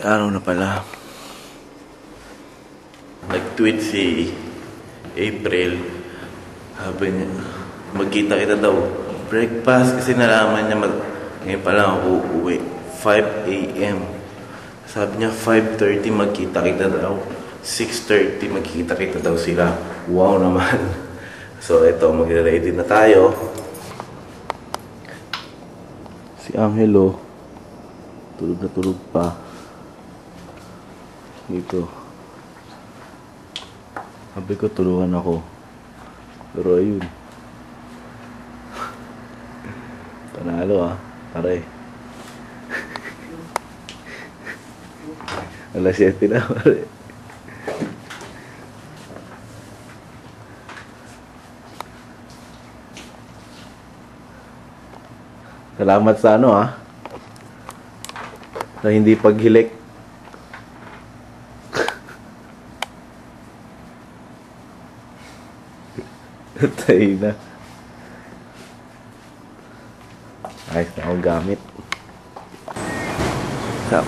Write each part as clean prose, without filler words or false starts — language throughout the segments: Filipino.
Araw na pala. Nag-tweet si April. Sabi niya, magkita-kita daw. Breakfast kasi nalaman niya ngayon pa lang ako uuwi. 5 AM. Sabi niya 5:30 magkita-kita daw. 6:30 magkita-kita daw sila. Wow naman. So ito, magre-ready na tayo. Si Angelo tulog na tulog pa. Dito. Sabi ko tulungan ako. Pero ayun. Panalo ah. Pare. Alas 7 na pare. Salamat sa ano ah. Na hindi paghilik. Tayo na. Ayos na akong gamit. So,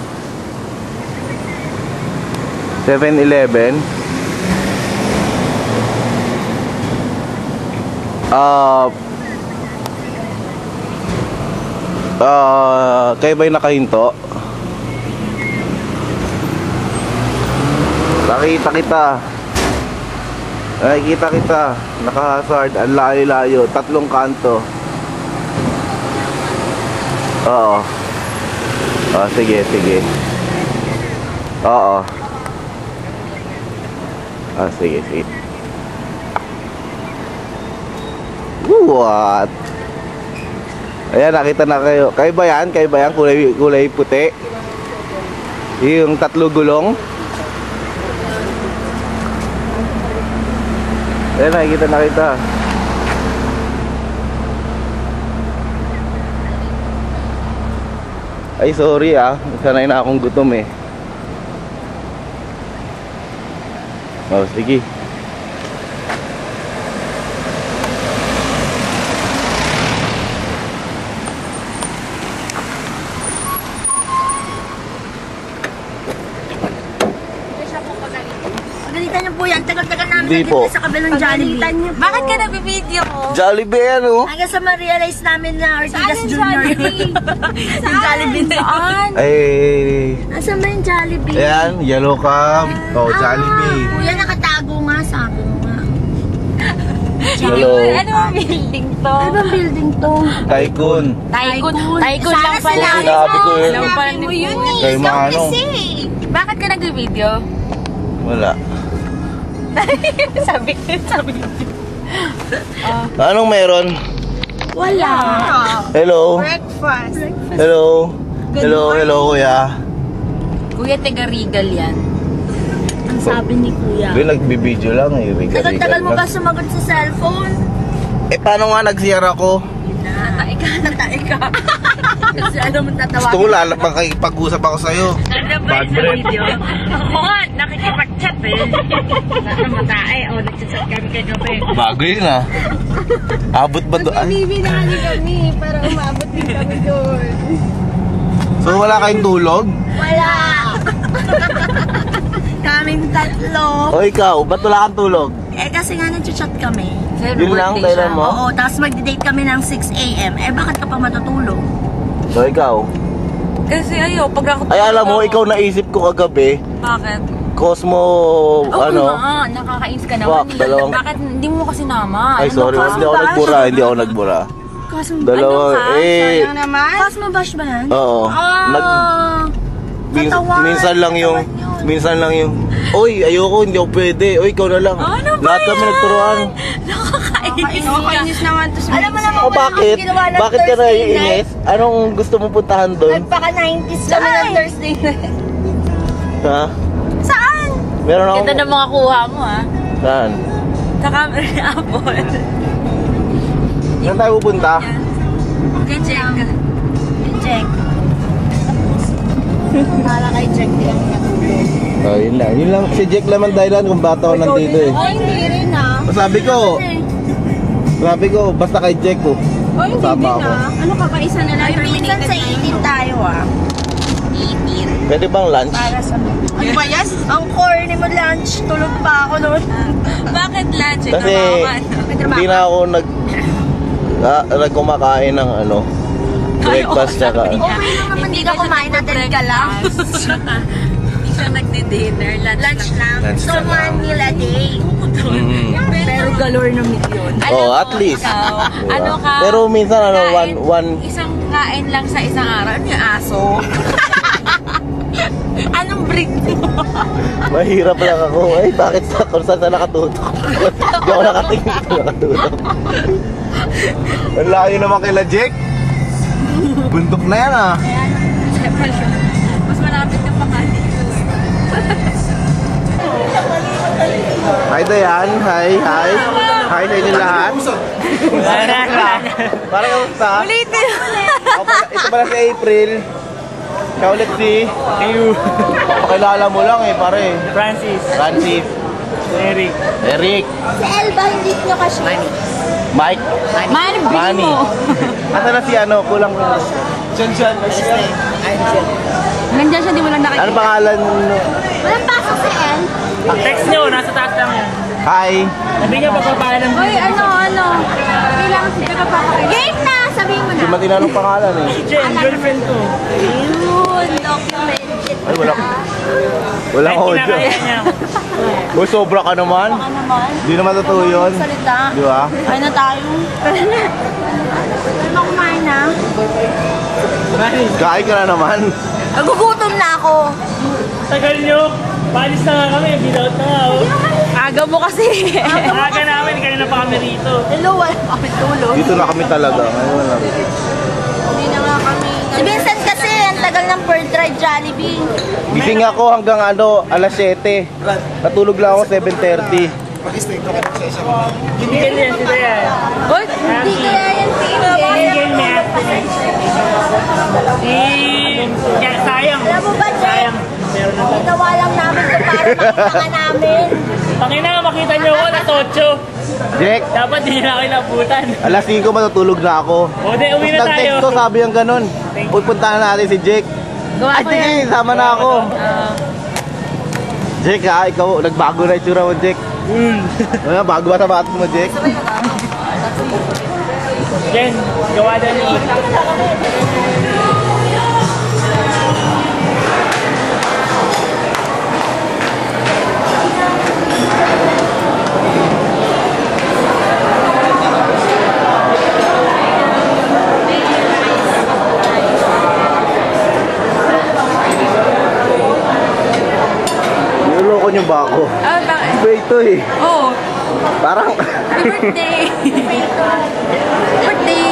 7-Eleven. Kayo ba'y nakahinto? Nakita kita. Nakikita kita. Naka-hazard. Ang layo-layo. 3 kanto. Oo. Oh, sige, sige. Oo. Ah, sige, sige. What? Ayan, nakita na kayo. Kayo ba yan? Kayo ba yan? Kulay puti? Yung 3 gulong? Ayan, nakikita na kita. Ay, sorry ah. Sanay na akong gutom eh. Oh, sige. Pagalitan niyo po yan. Tagal-tagal namin Hindi po. sa kabilang Jollibee. Bakit ka nag-video? Jollibee ano? Hanggang sa ma-realize namin na Ortigas Jr. Yung Jollibee na yun. Ay. Asan ba yung Jollibee? Ayan, yellow cab. Oh, Jollibee. Kuya, nakatago nga, sabi mo nga. Hello. Ano bang building to? Ano bang building to? Tycoon. Tycoon lang pala. Sinabi ko yun. Alam pala ni yun Kuya. Kay Manong. Bakit ka nag-video? Wala. sabi ko. Anong meron? Wala. Hello. Breakfast. Hello. Hello, kuya. Kuya, taga-Regal yan. Ang sabi ni Kuya. Hindi, nagbibideo lang eh. Tagal-tagal mo ba sumagot sa cellphone? Eh, paano nga nag-CR ako? Natae ka. Kasi alam mo tatawa. Gusto ko lalap makikipag-usap ako sa'yo. Bad breath. Oo, nakikipag-chat eh. Nasa matae. O, nag-chat kami kagabi. Bago yun ah. Abot ba doon? Bibinali kami para umabot din kami doon. So wala kayong tulog? Wala. Kaming 3. O ikaw, ba't wala kang tulog? Eh kasi nga nag-chat kami. Yun lang, kailan mo? Oo, tapos mag-date kami ng 6 AM. Eh bakit ka pa matutulog? So ikaw? Kasi ayo, pag ako... Ay alam mo, ikaw naisip ko kagabi. Bakit? Cosmo, ano? Oo, nakakainis ka Fuck, naman. dalawang- Bakit hindi mo kasi nama? Ay sorry, hindi ako nagbura, hindi ako nagbura. Cosmo Dalawa, eh, naman? Cosmo Bash ba yan? oo. Minsan lang yung, oy, ayoko, hindi ako pwede. Oy, ikaw na lang. Ano ba Lahat kami yan? nagturuan. Nakakainis naman to. Alam mo naman O bakit? Bakit ka naiinis? Anong gusto mong puntahan doon? Nagpaka-90s kami ng Thursday night. Ha? Saan? Meron akong... Ganda na mga kuha mo ah. Saan? Sa camera ni Apple. Saan tayo pupunta? Check. Check. Para kay Check din. Oh, yun lang. Yun lang. Si Jack naman dahilan kung bata ako nandito eh. Oh, hindi rin ah. Sabi ko, basta kay Jack ko. Oh, hindi din ah. Ano ka pa, isa na lang? Minsan sa 18 tayo ah. 18. Pwede bang lunch? Ano ba yan? Ang corny mo lunch. Tulog pa ako noon. Bakit lunch? Kasi hindi na ako nagkumakain ng ano, breakfast tsaka. Okay lang naman, hindi ka kumain na din ka lang. Hindi siya nagdi-dinner. Lunch lang. Lunch So, lang. 1 meal a day. Pero galore ng milyon. Oh, at least. Ikaw, Diba? ano ka? Pero minsan ano, Kain, one isang kain lang sa isang araw. Ano yung aso? Anong breed mo? mahirap lang ako. Ay, bakit sa kung saan nakatutok? Hindi ako nakatingin sa nakatutok. Ang layo naman kila Jake. Buntok na yan ah. Mas malapit ka pa nga dito. Hi Dayan, hi. Hi sa inyo lahat. Parang kamusta? Ulitin. Ito pala si April. Ikaw ulit si... Pakilala mo lang eh, pare. Francis, Francis. Eric, Eric. Si Elba, hindi nyo kasi. Mike. Manny. Asa na si ano? Kulang... Diyan. Nandiyan siya, di mo lang nakikita. Ano pangalan? Walang pasok si El. text nyo, nasa taas lang yan. Hi. Sabi niya pagpapaalam mo. Uy, ano? Kailangan siya papapakita. Game na! Sabihin mo na. Hindi mo tinanong pangalan eh. Si Jen, girlfriend ko. Yun, documented. Ay, walang Kahit audio. kinakaya niya. Uy, sobra ka naman. Baka naman. Hindi naman totoo yun. Salita. Di ba? Ay na tayo. Ano kumain na? Kain ka na naman. Nagugutom na ako. Tagal nyo. Paalis na nga kami, bilout na nga. Oh. Aga mo kasi. Aga namin, kanina pa kami rito. Hello, wala kami tulog. Dito na kami talaga. Ngayon lang. Hindi na nga kami. Si Vincent kasi, ang tagal ng Pearl Dry Jollibee. Gising ako hanggang ano, alas 7. Natulog lang ako 7:30. Hindi ka niya, sila yan. Uy, Hindi kaya yan Game niya. Sayang. Alam mo ba, Jack? Sayang. Ginawa lang namin ito para makita ka namin. Pangina, makita nyo ako, nasa 8. Jack, Dapat di na ako inabutan. alas 5 matutulog na ako. O, di, uwi na Tapos tayo. nag-text ko, sabi yung ganun. Pupuntahan natin si Jake. gawa Ay, ko sige, yan. sama na ako. Jake ha, ikaw, nagbago na itsura mo, Jake. Ano, bago ba sapatos mo, Jake? Jen, gawa na ni Niloloko niyo ba ako? Ah, bakit? Iba ito eh. Oh, Parang... happy birthday. Birthday!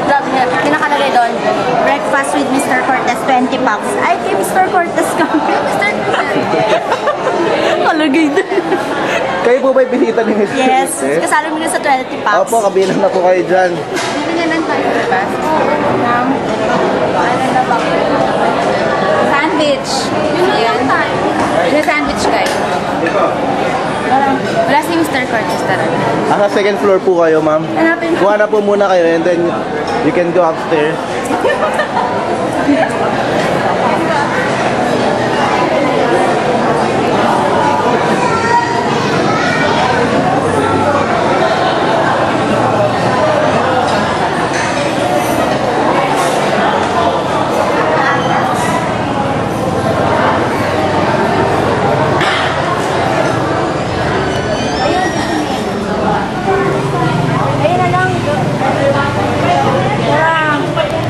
Sabi niya, pinakalagay doon, breakfast with Mr. Cortez, 20 bucks. Ay, kay Mr. Cortez ka. Mr. Cortez. Kalagay doon. Kayo po ba'y bisita ni Mr. Yes, Eh? kasali mo na sa 20 bucks. Opo, kabilang na po kayo dyan. Hindi nga lang tayo, diba? Ano na ba? Sandwich. Yun lang tayo. May sandwich kayo. Wala si Mr. Cortez talaga. Nasa second floor po kayo, ma'am. Hanapin mo. Kuha na po muna kayo and then you can go upstairs. Ayun na lang.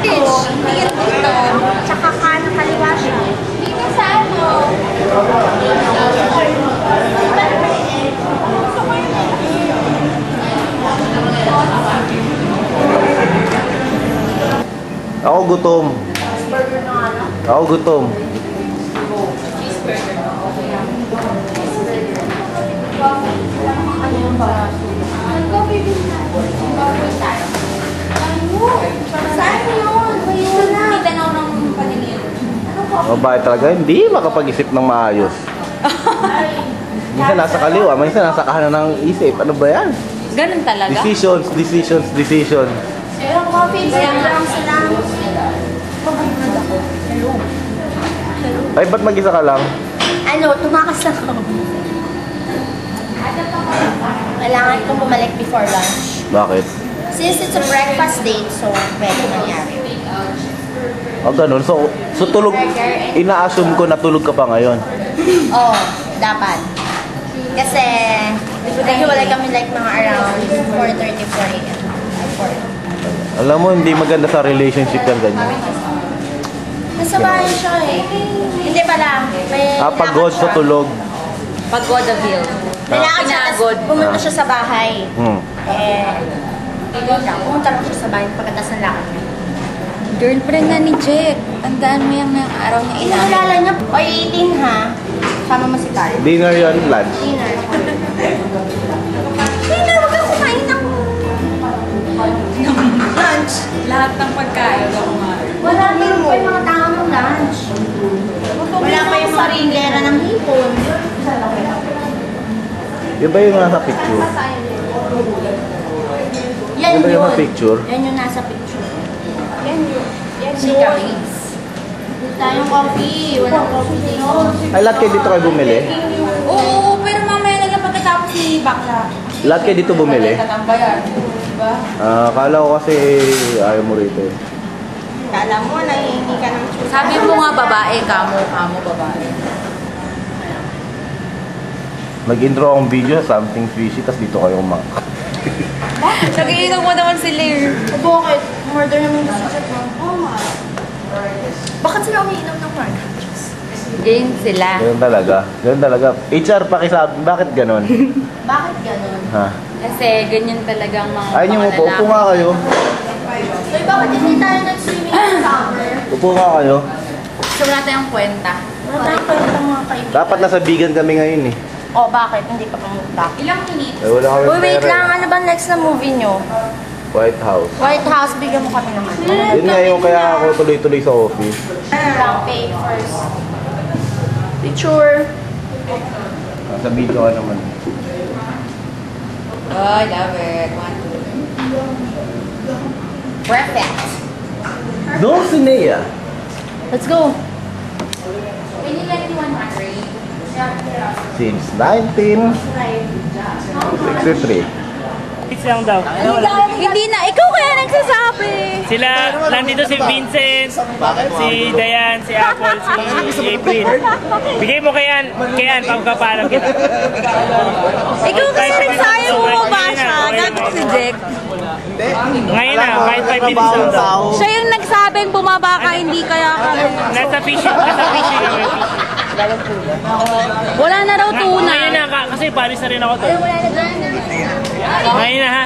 Fish. Tingin dito. Tsaka kanan kaliwa siya. Dito sa ano? Ako gutom. Ako gutom. Saan yun? Ayun na. Hindi tanaw ng paningin. Mabait talaga, hindi makapag-isip ng maayos. Minsan nasa kaliwa, minsan nasa kahanan ng isip. Ano ba yan? Ganun talaga? Decisions. Yung coffee, lang sila. Ay, ba't mag-isa ka lang? Ano, tumakas na ako. Kailangan kong bumalik before lunch. Bakit? Since it's a breakfast date, so pwede mangyari. Ganun. So tulog, ina-assume ko na tulog ka pa ngayon. Oo, dapat. Kasi, naghiwalay kami like mga around 4:34 a.m. Alam mo, hindi maganda sa relationship yan ganyan. Nasa bahay siya eh. Hindi pala. May Pagod lakad sa siya. tulog. Pagod the bill. May lakad siya, tapos pumunta siya sa bahay. Pumunta lang siya sa bahay pagkatapos ng lakad niya. Girlfriend na ni Jack. Tandaan mo yung araw niya inamin. Inaalala niya, oy, 18 ha. Sama mo si Carl. Dinner yan, lunch. Dinner. Dinner, wag kang kumain ng lunch. Lahat ng pagkain ako kumain. Wala pa yung mga tao ng lunch. Wala pa yung maringlera ng hipon. Yun ba yung nasa picture? Yan Yun ba yung yun. nasa picture? Yan yung nasa picture. Yan yun. Yan yun. Tayong coffee. Walang coffee dito. Ay, lahat kayo dito kayo bumili? Oo, pero mamaya na lang pagkatapos si Bakla. Lahat kayo dito bumili? Tatambayan. Diba? Akala ko kasi ayaw mo rito. Kala mo, nahihingi ka ng chusa. Sabi mo nga babae, kamo babae. Nag-intro akong video, something fishy, tapos dito kayo kumaka. Nag-iinom mo naman si Lear. Bakit? Murder naman yung susit mo. Oo nga. Bakit sila umiinom ng murder? Game sila. Ganun talaga. Ganun talaga. HR, pakisabi, bakit ganun? Bakit ganun? Ha? Kasi ganyan talagang mga Ayaw niyo mo po, upo nga kayo. So, bakit hindi tayo nag-swimming sa summer? Upo nga kayo. So wala tayong kwenta. Wala tayong kwenta mga kaibigan. Dapat nasa bigan kami ngayon eh. Oh, bakit? Hindi pa pumunta. Ilang minutes? Eh, wala kami Uy, wait pera. lang. Ano ba next na movie nyo? White House. White House, bigyan mo kami naman. Yun nga yung kaya ako tuloy-tuloy sa office. Ano lang, pay first. Picture. Nasa video ka naman. Oh, love it. Perfect. Dulcinea. Let's go. Can you let me 100? Since 1963. Fix lang daw. Hindi na, ikaw kaya nagsasabi. Sila, nandito si Vincent, si Dayan, si Apple, si April. Bigay mo kay Ann, pagkapalam kita. Ikaw kasi nagsayo mo ba siya? Okay na. Gago si Jack. Ngayon na, kahit 5 minutes lang daw. Siya yung nagsabing bumaba ka, hindi kaya ka. Nasa fishing kami. Wala na raw tuna. Ngayon na, kasi paris na rin ako to. Ngayon na ha.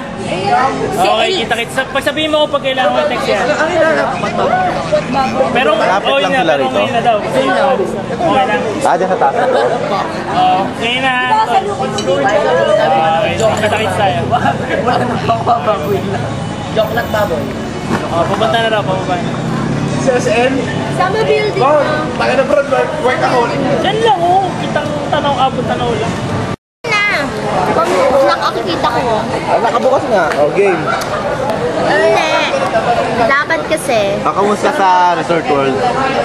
Okay, kita-kits. Pagsabihin mo ko pag kailangan mo text yan. Pero, Malapit lang sila pero rito. ngayon na daw. Kasi paris na. Okay lang. Dyan sa taas. Ngayon na ha. Okay, kita-kits tayo. Joke lang baboy. Pupunta na daw, pababa na. Sama building. Taga na bro, work ako. Diyan lang oh. Kitang tanaw, abot tanaw lang. Na. Kung nakakikita ko. Nakabukas nga. Oh, game. Hindi. Dapat kasi. Kamusta sa Resort World?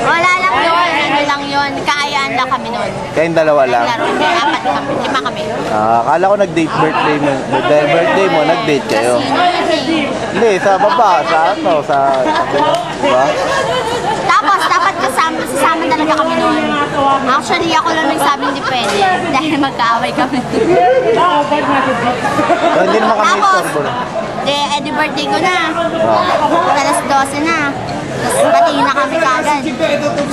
Wala lang yun. Ano lang yun. Kaayaan lang kami nun. Kayong dalawa lang. Laro. Hindi, 4 kami. 5 kami. Akala ko nag-date birthday mo. Dahil birthday mo, nag-date kayo. Sino yun eh. Hindi, sa baba. Sa ano, sa... Diba? Tapos, dapat sasama talaga kami noon. Actually, ako lang nagsabi hindi pwede. Dahil magkaaway kami. Hindi naman kami Tapos, istorbo. di birthday ko na. Alas 12 na. Tapos, batiin na kami kagad.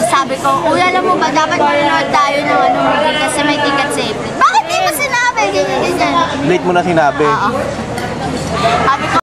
Sabi ko, uy, alam mo ba, dapat manonood tayo ng ano movie kasi may ticket sa April. Bakit di mo sinabi? Ganyan, ganyan. Late mo na sinabi. Oo. Sabi ko,